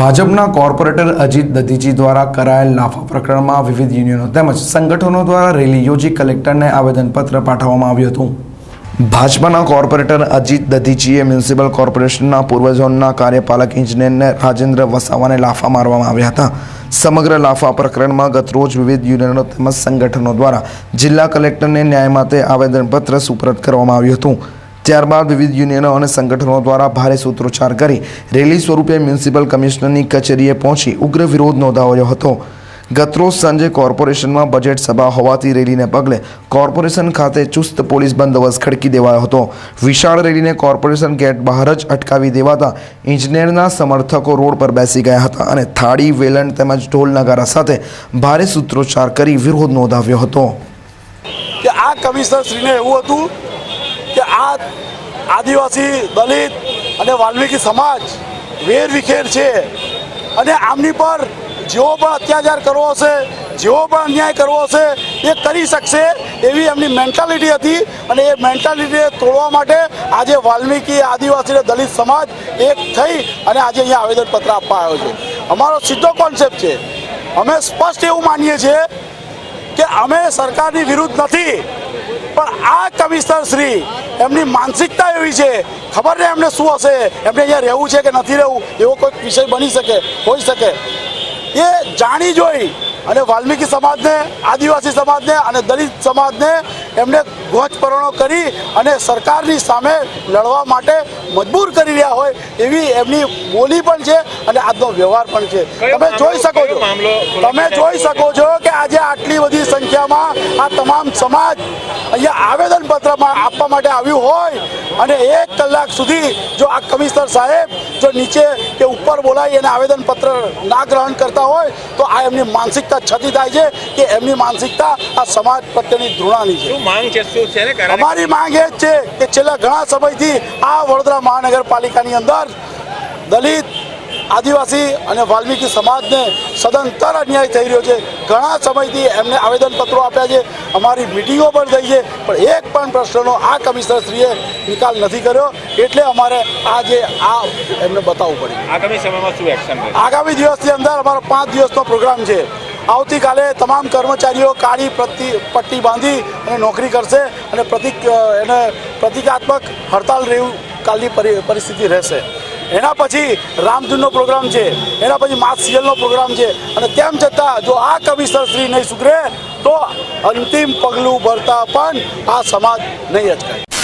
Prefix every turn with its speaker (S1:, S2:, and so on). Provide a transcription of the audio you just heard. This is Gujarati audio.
S1: ભાજપના કોર્પોરેટર અજીત દધીચી દ્વારા કરાયેલ લાફા પ્રકરણમાં વિવિધ યુનિયનો તેમજ સંગઠનો દ્વારા રેલી યોજી કલેક્ટરને આવેદનપત્ર પાઠવવામાં આવ્યું હતું। ભાજપના કોર્પોરેટર અજીત દધીચીએ મ્યુનિસિપલ કોર્પોરેશનના પૂર્વ ઝોનના કાર્યપાલક ઇજનેરને રાજેન્દ્ર વસાવાને લાફા મારવામાં આવ્યા હતા। સમગ્ર લાફા પ્રકરણમાં ગતરોજ વિવિધ યુનિયનો તેમજ સંગઠનો દ્વારા જિલ્લા કલેક્ટરને ન્યાય માટે આવેદનપત્ર સુપરત કરવામાં આવ્યું હતું। ત્યારબાદ વિવિધ યુનિયનો અને સંગઠનો દ્વારા ભારે સૂત્રોચ્ચાર કરી રેલી સ્વરૂપે મ્યુનિસિપલ કમિશનરની કચેરીએ પહોંચી ઉગ્ર વિરોધ નોંધાવ્યો હતો। ગતરોજ સાંજે કોર્પોરેશનમાં બજેટ સભા હોવાથી રેલીને પગલે કોર્પોરેશન ખાતે ચુસ્ત પોલીસ બંદોબસ્ત ખડકી દેવાયો હતો। વિશાળ રેલીને કોર્પોરેશન ગેટ બહાર જ અટકાવી દેવાતા ઇજનેરના સમર્થકો રોડ પર બેસી ગયા હતા અને થાળી વેલણ તેમજ ઢોલ નગારા સાથે ભારે સૂત્રોચ્ચાર કરી વિરોધ નોંધાવ્યો હતો।
S2: કે આ કમિશનરશ્રીને એવું હતું કે આ આદિવાસી દલિત અને વાલ્મીકી સમાજ વેરવિખેર છે અને આમની પર જેવો પણ અત્યાચાર કરવો હશે, જેવો પણ અન્યાય કરવો હશે એ કરી શકશે એવી એમની મેન્ટાલિટી હતી અને એ મેન્ટાલિટીને તોડવા માટે આજે વાલ્મીકી આદિવાસી અને દલિત સમાજ એક થઈ અને આજે અહીંયા આવેદનપત્ર આપવા આવ્યો છે। અમારો સીધો કોન્સેપ્ટ છે, અમે સ્પષ્ટ એવું માનીએ છીએ કે અમે સરકારની વિરુદ્ધ નથી, પણ આ કમિશનર શ્રી એમની માનસિકતા એવી છે, ખબર નહીં એમને શું હશે, એમને અહીંયા રહેવું છે કે નથી રહેવું એવો કોઈ વિષય બની શકે, હોઈ શકે। એ જાણી જોઈ અને વાલ્મીકી સમાજને, આદિવાસી સમાજને અને દલિત સમાજને એમને ગોચપરણો કરી અને સરકારની સામે લડવા માટે મજબૂર કરી રહ્યા હોય એવી એમની બોલી પણ છે અને આજનો વ્યવહાર પણ છે। તમે જોઈ શકો છો કે આજે આટલી બધી સંખ્યામાં આ તમામ સમાજ અહીંયા આવેદનપત્રમાં આપવા માટે આવ્યું હોય અને 1 કલાક સુધી જો આ કમિશનર સાહેબ જો નીચે કે ઉપર બોલાવી અને આવેદનપત્ર ના ગ્રહણ કરતા હોય તો આ એમની માનસિકતા છતી થાય છે કે એમની માનસિકતા આ સમાજ પ્રત્યેની ધૃણાની છે। અમારી માંગ એ જ છે કે છેલ્લા ઘણા સમયથી આ વડોદરા મહાનગરપાલિકાની અંદર દલિત, આદિવાસી અને વાલ્મીકી સમાજને સદંતર અન્યાય થઈ રહ્યો છે। ઘણા સમયથી એમને આવેદનપત્રો આપ્યા છે, અમારી મિટિંગો પણ થઈ છે, પણ એક પણ પ્રશ્નનો આ કમિશનરશ્રીએ નિકાલ નથી કર્યો, એટલે અમારે આજે આ એમને બતાવવું પડ્યું।
S3: આગામી સમયમાં શું એક્શન રહેશે? આગામી
S2: દિવસની અંદર અમારો 5 દિવસનો પ્રોગ્રામ છે। આવતીકાલે તમામ કર્મચારીઓ કાળી પટ્ટી બાંધી અને નોકરી કરશે અને પ્રતિકાત્મક હડતાલ રહેવું કાલની પરિસ્થિતિ રહેશે। એના પછી રામધૂનનો પ્રોગ્રામ છે, એના પછી માસ સિયલનો પ્રોગ્રામ છે અને તેમ છતાં જો આ કમિશનર શ્રી નહીં સુધરે તો અંતિમ પગલું ભરતા પણ આ સમાજ નહીં અચકાય।